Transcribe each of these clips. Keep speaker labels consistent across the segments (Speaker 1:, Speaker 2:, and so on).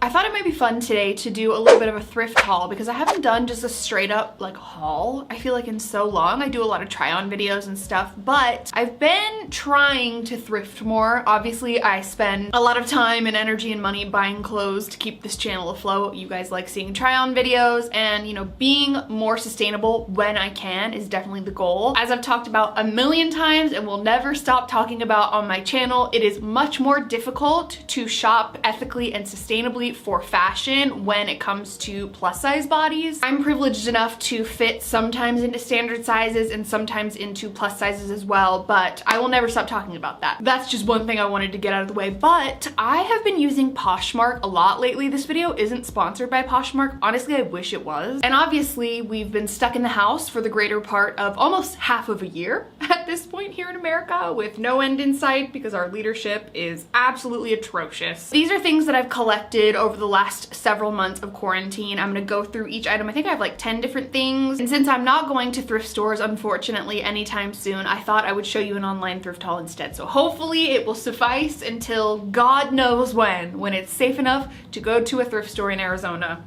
Speaker 1: I thought it might be fun today to do a little bit of a thrift haul because I haven't done just a straight up like haul, I feel like, in so long. I do a lot of try on videos and stuff, but I've been trying to thrift more. Obviously, I spend a lot of time and energy and money buying clothes to keep this channel afloat. You guys like seeing try on videos, and you know, being more sustainable when I can is definitely the goal. As I've talked about a million times and will never stop talking about on my channel, it is much more difficult to shop ethically and sustainably for fashion when it comes to plus size bodies. I'm privileged enough to fit sometimes into standard sizes and sometimes into plus sizes as well, but I will never stop talking about that. That's just one thing I wanted to get out of the way. But I have been using Poshmark a lot lately. This video isn't sponsored by Poshmark. Honestly, I wish it was. And obviously, we've been stuck in the house for the greater part of almost half of a year at this point here in America, with no end in sight because our leadership is absolutely atrocious. These are things that I've collected over the last several months of quarantine. I'm gonna go through each item. I think I have like 10 different things. And since I'm not going to thrift stores, unfortunately, anytime soon, I thought I would show you an online thrift haul instead. So hopefully it will suffice until God knows when it's safe enough to go to a thrift store in Arizona.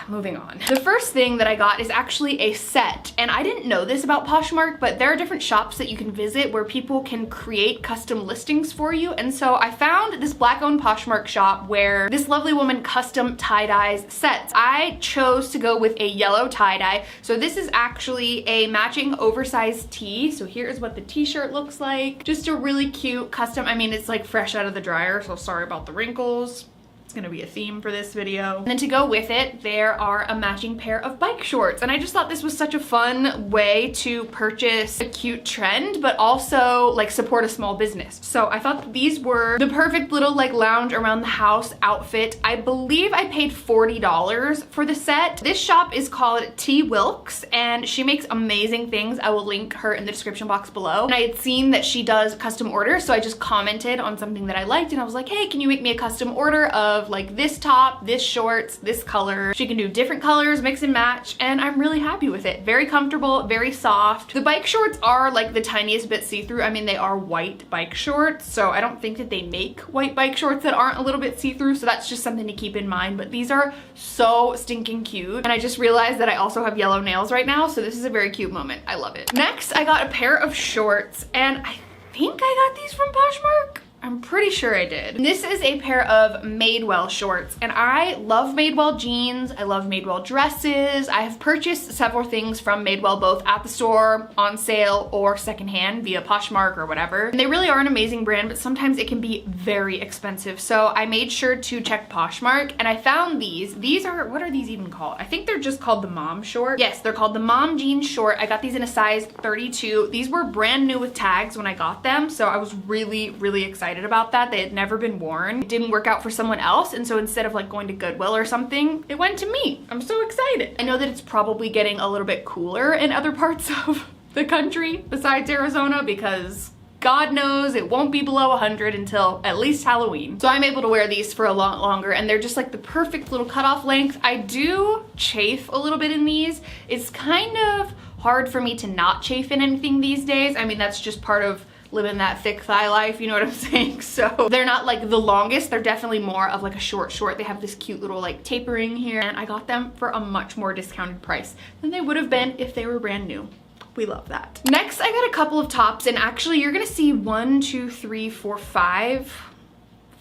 Speaker 1: Moving on. The first thing that I got is actually a set, and I didn't know this about Poshmark, but there are different shops that you can visit where people can create custom listings for you. And so I found this Black-owned Poshmark shop where this lovely woman custom tie-dyes sets. I chose to go with a yellow tie-dye. So this is actually a matching oversized tee. So here is what the t-shirt looks like. Just a really cute custom, I mean, it's like fresh out of the dryer, so sorry about the wrinkles. It's gonna be a theme for this video. And then to go with it, there are a matching pair of bike shorts. And I just thought this was such a fun way to purchase a cute trend, but also like support a small business. So I thought that these were the perfect little like lounge around the house outfit. I believe I paid $40 for the set. This shop is called T. Wilkes, and she makes amazing things. I will link her in the description box below. And I had seen that she does custom orders, so I just commented on something that I liked, and I was like, hey, can you make me a custom order of like this top, this shorts, this color? She can do different colors, mix and match, and I'm really happy with it. Very comfortable, very soft. The bike shorts are like the tiniest bit see-through. I mean, they are white bike shorts, so I don't think that they make white bike shorts that aren't a little bit see-through, so that's just something to keep in mind. But these are so stinking cute, and I just realized that I also have yellow nails right now, so this is a very cute moment. I love it. Next, I got a pair of shorts, and I think I got these from Poshmark. I'm pretty sure I did. This is a pair of Madewell shorts, and I love Madewell jeans. I love Madewell dresses. I have purchased several things from Madewell, both at the store, on sale, or secondhand via Poshmark or whatever. And they really are an amazing brand, but sometimes it can be very expensive. So I made sure to check Poshmark, and I found these. These are, what are these even called? I think they're just called the mom short. Yes, they're called the mom jeans short. I got these in a size 32. These were brand new with tags when I got them, so I was really, really excited about that. They had never been worn. It didn't work out for someone else, and so instead of like going to Goodwill or something, it went to me. I'm so excited. I know that it's probably getting a little bit cooler in other parts of the country besides Arizona, because God knows it won't be below 100 until at least Halloween. So I'm able to wear these for a lot longer, and they're just like the perfect little cutoff length. I do chafe a little bit in these. It's kind of hard for me to not chafe in anything these days. I mean, that's just part of living that thick thigh life, you know what I'm saying? So they're not like the longest, they're definitely more of like a short. They have this cute little like tapering here, and I got them for a much more discounted price than they would have been if they were brand new. We love that. Next, I got a couple of tops, and actually you're gonna see 1, 2, 3, 4, 5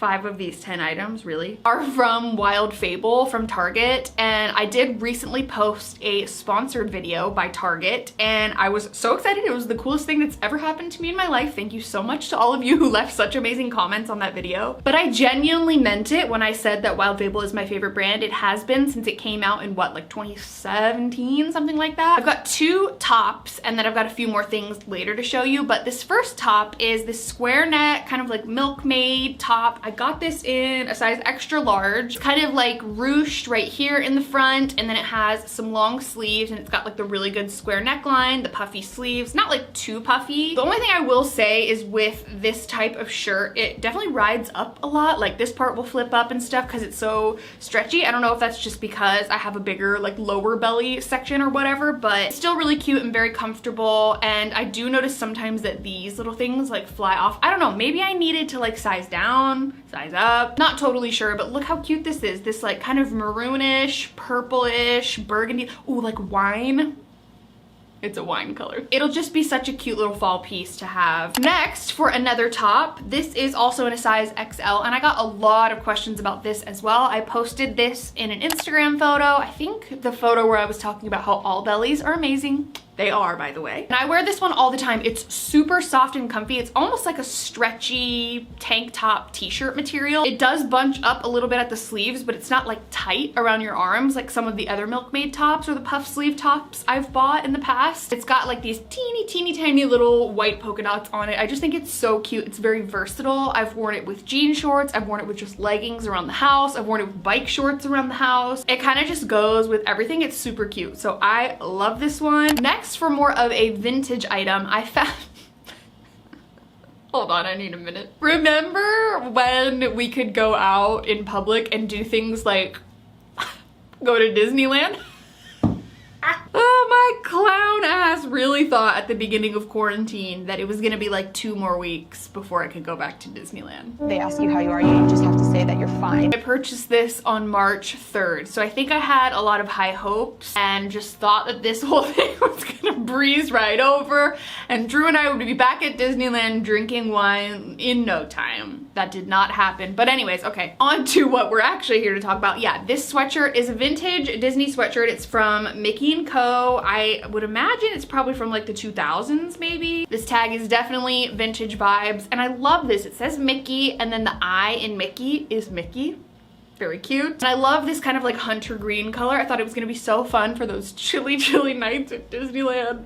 Speaker 1: of these 10 items really are from Wild Fable from Target. And I did recently post a sponsored video by Target, and I was so excited. It was the coolest thing that's ever happened to me in my life. Thank you so much to all of you who left such amazing comments on that video. But I genuinely meant it when I said that Wild Fable is my favorite brand. It has been since it came out in what, like 2017, something like that. I've got 2 tops, and then I've got a few more things later to show you. But this first top is this square neck, kind of like milkmaid top. I got this in a size extra large, kind of like ruched right here in the front, and then it has some long sleeves, and it's got like the really good square neckline, the puffy sleeves, not like too puffy. The only thing I will say is with this type of shirt, it definitely rides up a lot. Like this part will flip up and stuff because it's so stretchy. I don't know if that's just because I have a bigger like lower belly section or whatever, but it's still really cute and very comfortable. And I do notice sometimes that these little things like fly off. I don't know, maybe I needed to like size down size up. Not totally sure, but look how cute this is. This like kind of maroonish, purplish, burgundy. Ooh, like wine. It's a wine color. It'll just be such a cute little fall piece to have. Next, for another top, this is also in a size XL, and I got a lot of questions about this as well. I posted this in an Instagram photo. I think the photo where I was talking about how all bellies are amazing. They are, by the way. And I wear this one all the time. It's super soft and comfy. It's almost like a stretchy tank top t-shirt material. It does bunch up a little bit at the sleeves, but it's not like tight around your arms like some of the other Milkmaid tops or the puff sleeve tops I've bought in the past. It's got like these teeny tiny little white polka dots on it. I just think it's so cute. It's very versatile. I've worn it with jean shorts. I've worn it with just leggings around the house. I've worn it with bike shorts around the house. It kind of just goes with everything. It's super cute. So I love this one. Next, for more of a vintage item, I found hold on, I need a minute. Remember when we could go out in public and do things like go to Disneyland? Oh, my clown ass really thought at the beginning of quarantine that it was gonna be like 2 more weeks before I could go back to Disneyland.
Speaker 2: They ask you how you are, you just have to say that you're fine.
Speaker 1: I purchased this on March 3rd, so I think I had a lot of high hopes and just thought that this whole thing was gonna breeze right over and Drew and I would be back at Disneyland drinking wine in no time. That did not happen. But anyways, okay, on to what we're actually here to talk about. Yeah, this sweatshirt is a vintage Disney sweatshirt. It's from Mickey & Co. I would imagine it's probably from like the 2000s maybe. This tag is definitely vintage vibes and I love this. It says Mickey and then the I in Mickey is Mickey. Very cute. And I love this kind of like hunter green color. I thought it was gonna be so fun for those chilly nights at Disneyland.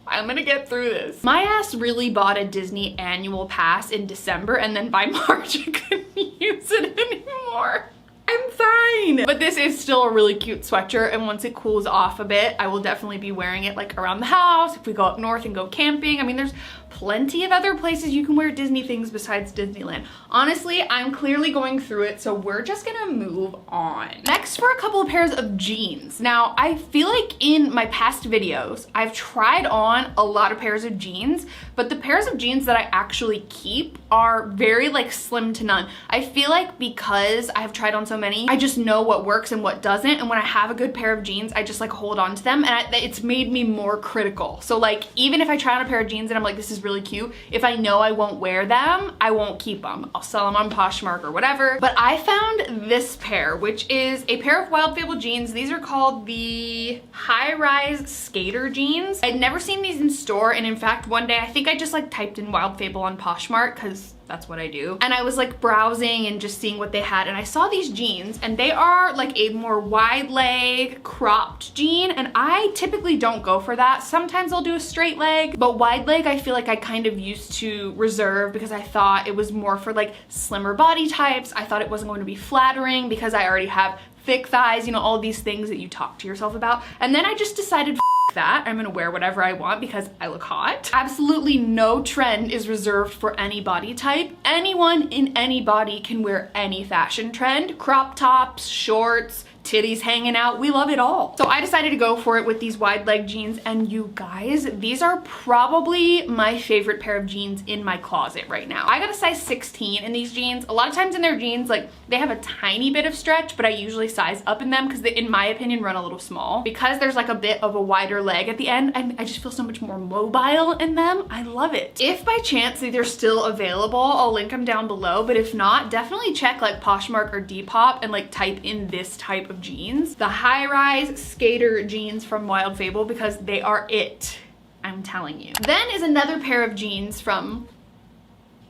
Speaker 1: I'm gonna get through this. My ass really bought a Disney annual pass in December and then by March I couldn't use it anymore. I'm fine. But this is still a really cute sweatshirt and once it cools off a bit, I will definitely be wearing it like around the house, if we go up north and go camping. I mean, there's plenty of other places you can wear Disney things besides Disneyland. Honestly, I'm clearly going through it, so we're just gonna move on. Next, for a couple of pairs of jeans. Now, I feel like in my past videos, I've tried on a lot of pairs of jeans, but the pairs of jeans that I actually keep are very like slim to none. I feel like because I have tried on so many, I just know what works and what doesn't, and when I have a good pair of jeans, I just like hold on to them, and it's made me more critical. So like, even if I try on a pair of jeans and I'm like, this is really cute, if I know I won't wear them, I won't keep them. I'll sell them on Poshmark or whatever. But I found this pair, which is a pair of Wild Fable jeans. These are called the high-rise skater jeans. I'd never seen these in store, and in fact, one day I think I just like typed in Wild Fable on Poshmark because that's what I do. And I was like browsing and just seeing what they had, and I saw these jeans, and they are like a more wide leg cropped jean, and I typically don't go for that. Sometimes I'll do a straight leg, but wide leg I feel like I kind of used to reserve because I thought it was more for like slimmer body types. I thought it wasn't going to be flattering because I already have thick thighs, you know, all these things that you talk to yourself about. And then I just decided, that I'm gonna wear whatever I want because I look hot. Absolutely no trend is reserved for any body type. Anyone in any body can wear any fashion trend. Crop tops, shorts, titties hanging out, we love it all. So I decided to go for it with these wide leg jeans, and you guys, these are probably my favorite pair of jeans in my closet right now. I got a size 16 in these jeans. A lot of times in their jeans, like they have a tiny bit of stretch, but I usually size up in them because they, in my opinion, run a little small. Because there's like a bit of a wider leg at the end, I just feel so much more mobile in them. I love it. If by chance they're still available, I'll link them down below, but if not, definitely check like Poshmark or Depop and like type in this type of jeans, the high-rise skater jeans from Wild Fable, because they are it, I'm telling you. Then is another pair of jeans from,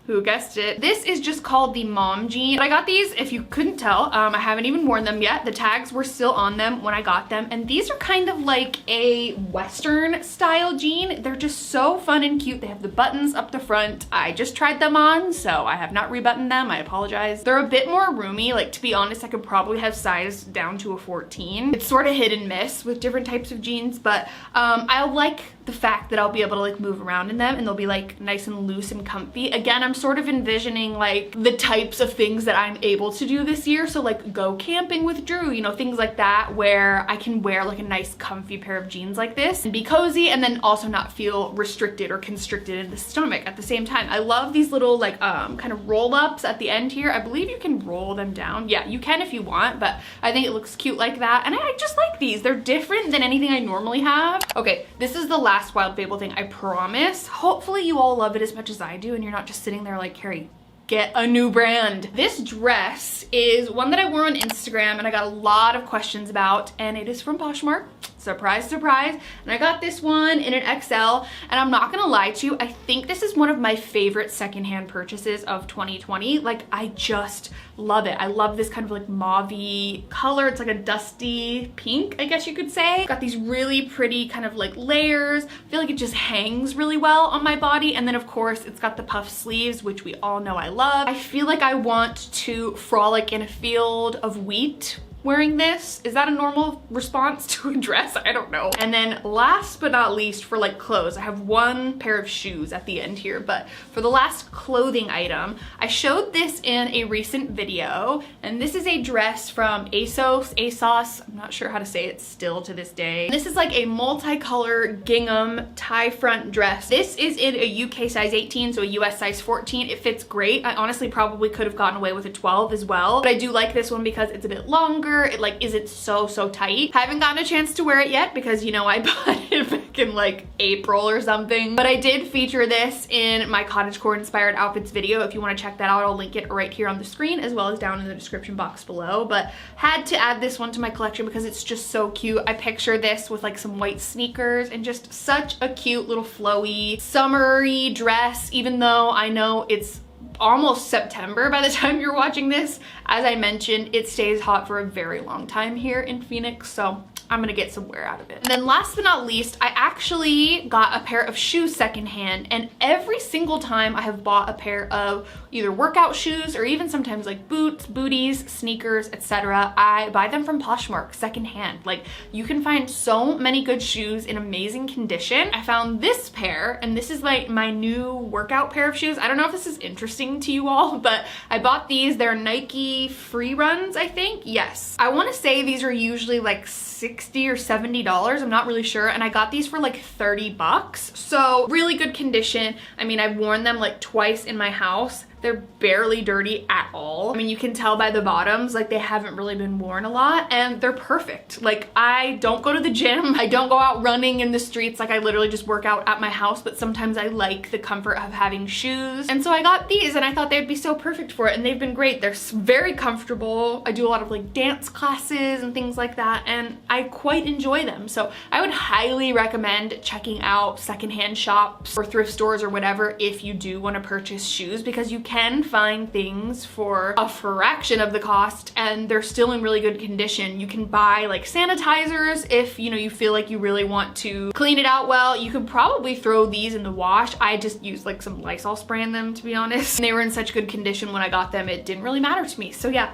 Speaker 1: who guessed it? This is just called the mom jean. I got these, if you couldn't tell, I haven't even worn them yet. The tags were still on them when I got them, and these are kind of like a Western style jean. They're just so fun and cute. They have the buttons up the front. I just tried them on, so I have not rebuttoned them. I apologize. They're a bit more roomy. Like, to be honest, I could probably have sized down to a 14. It's sort of hit and miss with different types of jeans, but I like the fact that I'll be able to like move around in them and they'll be like nice and loose and comfy. Again, I'm sort of envisioning like the types of things that I'm able to do this year. So like go camping with Drew, you know, things like that where I can wear like a nice comfy pair of jeans like this and be cozy and then also not feel restricted or constricted in the stomach at the same time. I love these little like kind of roll ups at the end here. I believe you can roll them down. Yeah, you can if you want, but I think it looks cute like that. And I just like these. They're different than anything I normally have. Okay, this is the last Wild Fable thing, I promise. Hopefully you all love it as much as I do and you're not just sitting there like, Carrie, get a new brand. This dress is one that I wore on Instagram and I got a lot of questions about, and it is from Poshmark. Surprise, surprise. And I got this one in an XL, and I'm not gonna lie to you, I think this is one of my favorite secondhand purchases of 2020. Like, I just love it. I love this kind of like mauve-y color. It's like a dusty pink, I guess you could say. Got these really pretty kind of like layers. I feel like it just hangs really well on my body. And then of course, it's got the puff sleeves, which we all know I love. I feel like I want to frolic in a field of wheat wearing this. Is that a normal response to a dress? I don't know. And then last but not least, for like clothes, I have one pair of shoes at the end here, but for the last clothing item, I showed this in a recent video, and this is a dress from Asos, I'm not sure how to say it still to this day. This is like a multicolor gingham tie front dress. This is in a UK size 18, so a US size 14. It fits great. I honestly probably could have gotten away with a 12 as well, but I do like this one because it's a bit longer. It like isn't so tight. I haven't gotten a chance to wear it yet because, you know, I bought it back in like April or something, but I did feature this in my cottagecore inspired outfits video. If you want to check that out, I'll link it right here on the screen as well as down in the description box below. But had to add this one to my collection because it's just so cute. I picture this with like some white sneakers and just such a cute little flowy summery dress, even though I know it's almost September by the time you're watching this. As I mentioned, it stays hot for a very long time here in Phoenix, so I'm gonna get some wear out of it. And then last but not least, I actually got a pair of shoes secondhand, and every single time I have bought a pair of either workout shoes or even sometimes like boots, booties, sneakers, etc., I buy them from Poshmark secondhand. Like, you can find so many good shoes in amazing condition. I found this pair, and this is like my new workout pair of shoes. I don't know if this is interesting to you all, but I bought these. They're Nike free runs, I think. Yes. I want to say these are usually like $60 or $70. I'm not really sure. And I got these for like 30 bucks. So really good condition. I mean, I've worn them like twice in my house. They're barely dirty at all. I mean, you can tell by the bottoms, like they haven't really been worn a lot, and they're perfect. Like, I don't go to the gym. I don't go out running in the streets. Like, I literally just work out at my house, but sometimes I like the comfort of having shoes. And so I got these and I thought they'd be so perfect for it, and they've been great. They're very comfortable. I do a lot of like dance classes and things like that, and I quite enjoy them. So I would highly recommend checking out secondhand shops or thrift stores or whatever if you do want to purchase shoes, because you can find things for a fraction of the cost and they're still in really good condition. You can buy like sanitizers if, you know, you feel like you really want to clean it out well. You could probably throw these in the wash. I just used like some Lysol spray in them, to be honest. And they were in such good condition when I got them, it didn't really matter to me. So yeah,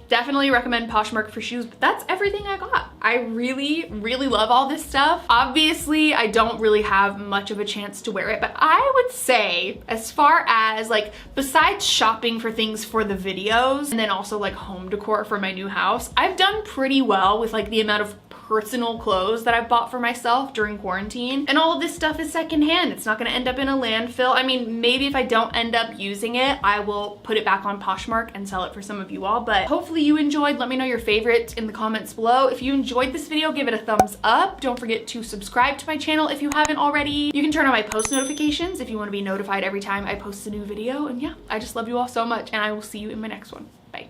Speaker 1: definitely recommend Poshmark for shoes, but that's everything I got. I really love all this stuff. Obviously, I don't really have much of a chance to wear it, but I would say, as far as like, besides shopping for things for the videos and then also like home decor for my new house, I've done pretty well with like the amount of personal clothes that I've bought for myself during quarantine. And all of this stuff is secondhand. It's not gonna end up in a landfill. I mean, maybe if I don't end up using it, I will put it back on Poshmark and sell it for some of you all, but hopefully you enjoyed. Let me know your favorite in the comments below. If you enjoyed this video, give it a thumbs up. Don't forget to subscribe to my channel if you haven't already. You can turn on my post notifications if you wanna be notified every time I post a new video. And yeah, I just love you all so much, and I will see you in my next one. Bye.